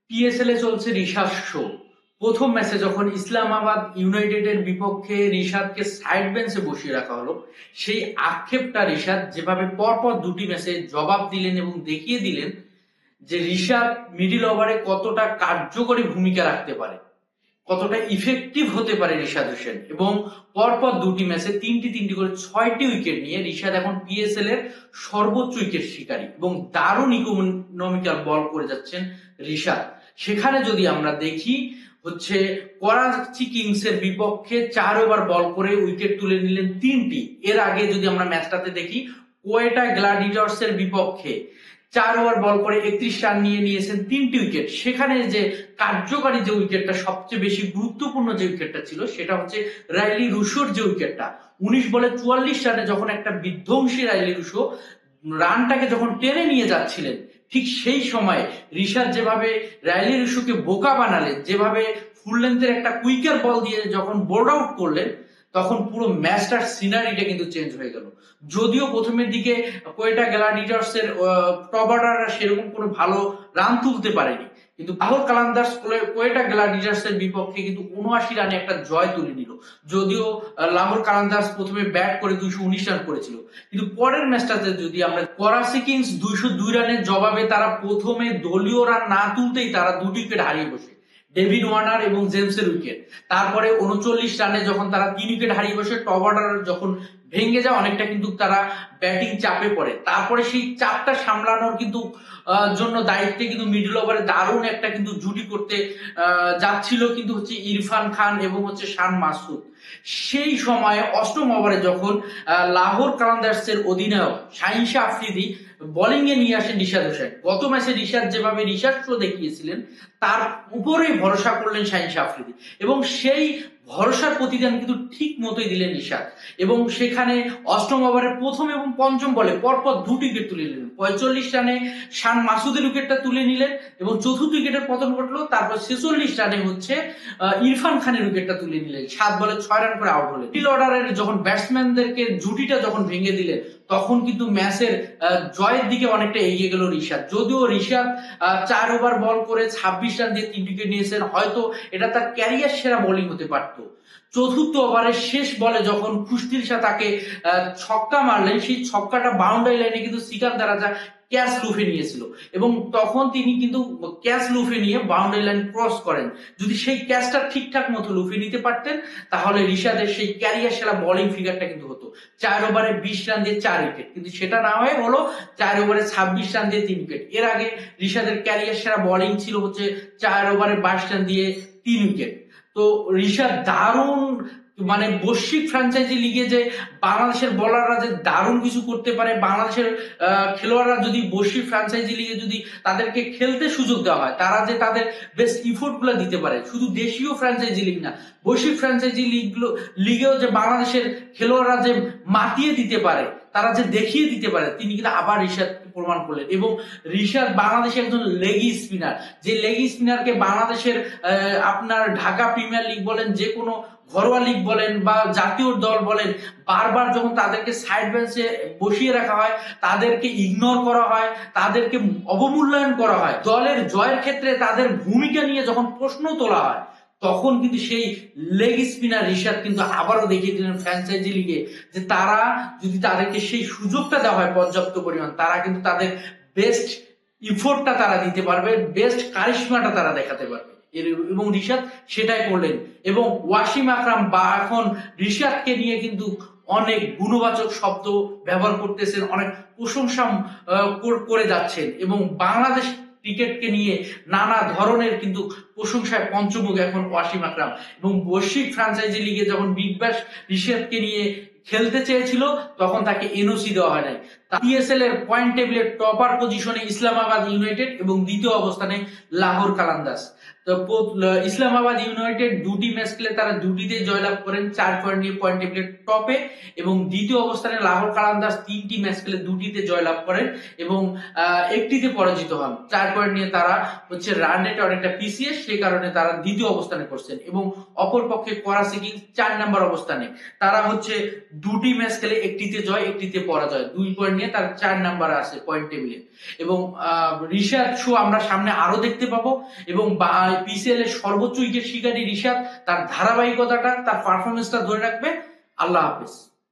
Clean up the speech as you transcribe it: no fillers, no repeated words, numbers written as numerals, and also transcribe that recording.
PSL এ চলছে Rishad show. প্রথম ম্যাচে যখন ইসলামাবাদ ইউনাইটেডের বিপক্ষে রিশাদকে সাইড বেঞ্চে বসিয়ে রাখা হলো, সেই আক্ষেপটা রিশাদ যেভাবে পরপর দুটি ম্যাচে জবাব দিলেন এবং দেখিয়ে দিলেন যে রিশাদ মিডিল ওভারে কতটা কার্যকরী ভূমিকা রাখতে পারে, কতটা ইফেক্টিভ হতে পারে রিশাদ হোসেন। এবং পরপর দুটি ম্যাচে তিনটি তিনটি করে 6টি উইকেট নিয়ে রিশাদ এখন পিএসএল এর সর্বোচ্চ উইকেট শিকারী এবং দারুণ ইকোনমিক্যাল বল করে যাচ্ছেন রিশাদ। সেখানে যদি আমরা দেখি হচ্ছে করাচি কিংস এর বিপক্ষে 4 ওভার বল করে উইকেট তুলে নিলেন 3টি। এর আগে যদি আমরা ম্যাচটাতে দেখি কোয়েটা গ্ল্যাডিয়েটর্স এর বিপক্ষে 4 ওভার বল করে 31 রান নিয়ে নিয়েছেন 3টি উইকেট। সেখানে যে কার্যকারী যে উইকেটটা, সবচেয়ে বেশি গুরুত্বপূর্ণ যে উইকেটটা ছিল সেটা হচ্ছে রাইলি রুশোর যে উইকেটটা। 19 বলে 44 রানে যখন একটা বিধ্বংসী রাইলি রুশো রানটাকে যখন টেনে নিয়ে যাচ্ছিলেন, ঠিক সেই সময় রিশাদ যেভাবে রাইলি রুশোকে বোকা বানালেন, যেভাবে ফুল লেন্থের একটা কুইকার বল দিয়ে যখন বোল্ড আউট করলেন, তখন পুরো ম্যাচটার সিনারিটা কিন্তু চেঞ্জ হয়ে গেল। যদিও প্রথমের দিকে কোয়েটা গ্ল্যাডিয়েটর্স এর টপ অর্ডাররা সেরকম কোনো ভালো রান তুলতে পারেনি, কিন্তু লাহোর কালান্দার্স কোয়েটা গ্ল্যাডিয়েটর্স এর বিপক্ষে কিন্তু 79 রানে একটা জয় তুলে নিল। যদিও লাহোর কালান্দার্স প্রথমে ব্যাট করে 219 রান করেছিল, কিন্তু পরের ম্যাচটাতে যদি আমরা করাচি কিংস 202 রানের জবাবে তারা প্রথমে দলীয় রান না তুলতেই তারা 2টি উইকেট হারিয়ে বসে, ডেভিড ওয়ার্নার এবং জেমসের উইকেট। তারপরে 39 রানে যখন তারা 3 উইকেট হারিয়ে বসে, টপ অর্ডার যখন ভেঙে যায় অনেকটা, কিন্তু তারা ব্যাটিং চাপে পড়ে। তারপরে সেই চাপটা সামলানোর কিন্তু জন্য দায়িত্বে কিন্তু মিডল ওভারে দারুণ একটা কিন্তু জুটি করতে যাচ্ছিল কিন্তু হচ্ছে ইরফান খান এবং হচ্ছে শান মাসুদ। সেই সময়ে অষ্টম ওভারে যখন লাহোর কালান্দার্স এর অধিনায়ক শাহিন শাহ আফ্রিদি বোলিং এ নিয়ে আসেন রিশাদ হোসেন। গত ম্যাচে রিশাদ যেভাবে রিশাদ শো দেখিয়েছিলেন, তার উপরেই ভরসা করলেন শাহিন শাহ আফ্রিদি এবং সেই ভরসার প্রতিদান কিন্তু ঠিক মতোই দিলেন রিশাদ। এবং সেখানে অষ্টম ওভারের প্রথম এবং পঞ্চম বলে পরপর 2টি উইকেট তুলে নিলেন। 45 রানে শান মাসুদের উইকেটটা তুলে নিলেন এবং চতুর্থ উইকেটের পতন ঘটলো। তারপর 46 রানে হচ্ছে ইরফান খানের উইকেটটা তুলে নিলেন, 7 বলে 6 রান করে আউট হলেন। মিডল অর্ডারের যখন ব্যাটসম্যানদেরকে জুটিটা যখন ভেঙে দিলেন, তখন কিন্তু ম্যাচের জয়ের দিকে অনেকটা এগিয়ে গেল রিশাদ। যদিও রিশাদ 4 ওভার বল করে 26 রান দিয়ে 3 উইকেট নিয়েছেন, হয়তো এটা তার ক্যারিয়ার সেরা বোলিং হতে পারত। চতুর্থ ওভারের শেষ বলে যখন খুশদিল শাহ তাকে ছক্কা মারলেন, সেই ছক্কাটা বাউন্ডারি লাইনে কিন্তু সিকান্দার রাজা ক্যাচ লুফে নিয়েছিল এবং তখন তিনি কিন্তু ক্যাচ লুফে নিয়ে বাউন্ডারি লাইন ক্রস করেন। যদি সেই ক্যাচটা ঠিকঠাক মতো লুফে নিতে পারতেন, তাহলে রিশাদের সেই ক্যারিয়ার সেরা বোলিং ফিগারটা কিন্তু হতো। 4 ওভারে 20 রান দিয়ে 4 উইকেট, কিন্তু সেটা না হয়ে হলো 4 ওভারে 26 রান দিয়ে 3 উইকেট। এর আগে রিশাদের ক্যারিয়ার সেরা বোলিং ছিল হচ্ছে 4 ওভারে 22 রান দিয়ে 3 উইকেট। তো রিশাদ দারুণ, মানে বৈশ্বিক ফ্র্যাঞ্চাইজি লিগে যে বাংলাদেশের বোলাররা যে দারুণ কিছু করতে পারে, বাংলাদেশের খেলোয়াড়রা যদি বৈশ্বিক ফ্র্যাঞ্চাইজি লিগে যদি তাদেরকে খেলতে সুযোগ দেওয়া হয়, তারা যে তাদের বেস্ট ইফোর্ট গুলো দিতে পারে, শুধু দেশীয় ফ্র্যাঞ্চাইজি লিগ না, বৈশ্বিক ফ্র্যাঞ্চাইজি লিগেও যে বাংলাদেশের খেলোয়াড়রা যে মাতিয়ে দিতে পারে, তারা যে দেখিয়ে দিতে পারে, তিনি কিন্তু আবার রিশাদ প্রমাণ করলেন। এবং রিশাদ বাংলাদেশের একজন লেগি স্পিনার, যে লেগি স্পিনারকে বাংলাদেশের আপনার ঢাকা প্রিমিয়ার লিগ বলেন, যে কোনো ঘরোয়া লিগ বলেন বা জাতীয় দল বলেন, বারবার যখন তাদেরকে সাইড বেঞ্চে বসিয়ে রাখা হয়, তাদেরকে ইগনোর করা হয়, তাদেরকে অবমূল্যায়ন করা হয়, দলের জয়ের ক্ষেত্রে তাদের ভূমিকা নিয়ে যখন প্রশ্ন তোলা হয়, তখন কিন্তু সেই লেগ স্পিনার রিশাদ কিন্তু আবারও দেখিয়ে দিলেন ফ্র্যাঞ্চাইজি লিগে যে তারা যদি তাদেরকে সেই সুযোগটা দেওয়া হয় পর্যাপ্ত পরিমাণ, তারা কিন্তু তাদের বেস্ট ইফোর্টটা তারা দিতে পারবে, বেস্ট কারিশমাটা তারা দেখাতে পারবে। এবং রিশাদ সেটাই করলেন। এবং ওয়াসিম আকরাম বা এখন রিশাদকে নিয়ে কিন্তু অনেক গুণবাচক শব্দ ব্যবহার করতেছেন, অনেক প্রশংসা করে যাচ্ছেন এবং বাংলাদেশ ক্রিকেটকে নিয়ে নানা ধরনের কিন্তু প্রশংসায় পঞ্চমুখ এখন ওয়াসিম আকরাম। এবং বৈশ্বিক ফ্র্যাঞ্চাইজি লিগে যখন বিগ ব্যাশ রিশাদকে নিয়ে খেলতে চেয়েছিল, তখন তাকে এনওসি দেওয়া হয় নাই। পিএসএল এর পয়েন্ট টেবিলের টপার পজিশনে ইসলামাবাদ ইউনাইটেড এবং দ্বিতীয় অবস্থানে লাহোর কালান্দার্স। তো ইসলামাবাদ ইউনাইটেড 2টি ম্যাচ খেলে তারা 2টিতে জয়লাভ করেন, 4 পয়েন্ট নিয়ে পয়েন্ট টেবিলের টপে। এবং দ্বিতীয় অবস্থানে লাহোর কালান্দার্স 3টি ম্যাচ খেলে 2টিতে জয়লাভ করেন এবং একটিতে পরাজিত হন। 4 পয়েন্ট নিয়ে তারা হচ্ছে রান রেটে অনেকটা পিছিয়ে, সেই কারণে তারা দ্বিতীয় অবস্থানে করছেন। এবং অপরপক্ষে করাচি কিংস 4 নম্বর অবস্থানে, তারা হচ্ছে 2টি ম্যাচ খেলে একটিতে জয় একটিতে পরাজয়, 2 পয়েন্ট নিয়ে তার 4 নাম্বার আছে পয়েন্ট টেবিলে। এবং রিশাদ শো আমরা সামনে আরো দেখতে পাবো, এবং পিসিএল এর সর্বোচ্চ উইকেট শিকারী রিশাদ তার ধারাবাহিকতাটা, তার পারফরমেন্সটা ধরে রাখবে। আল্লাহ হাফেজ।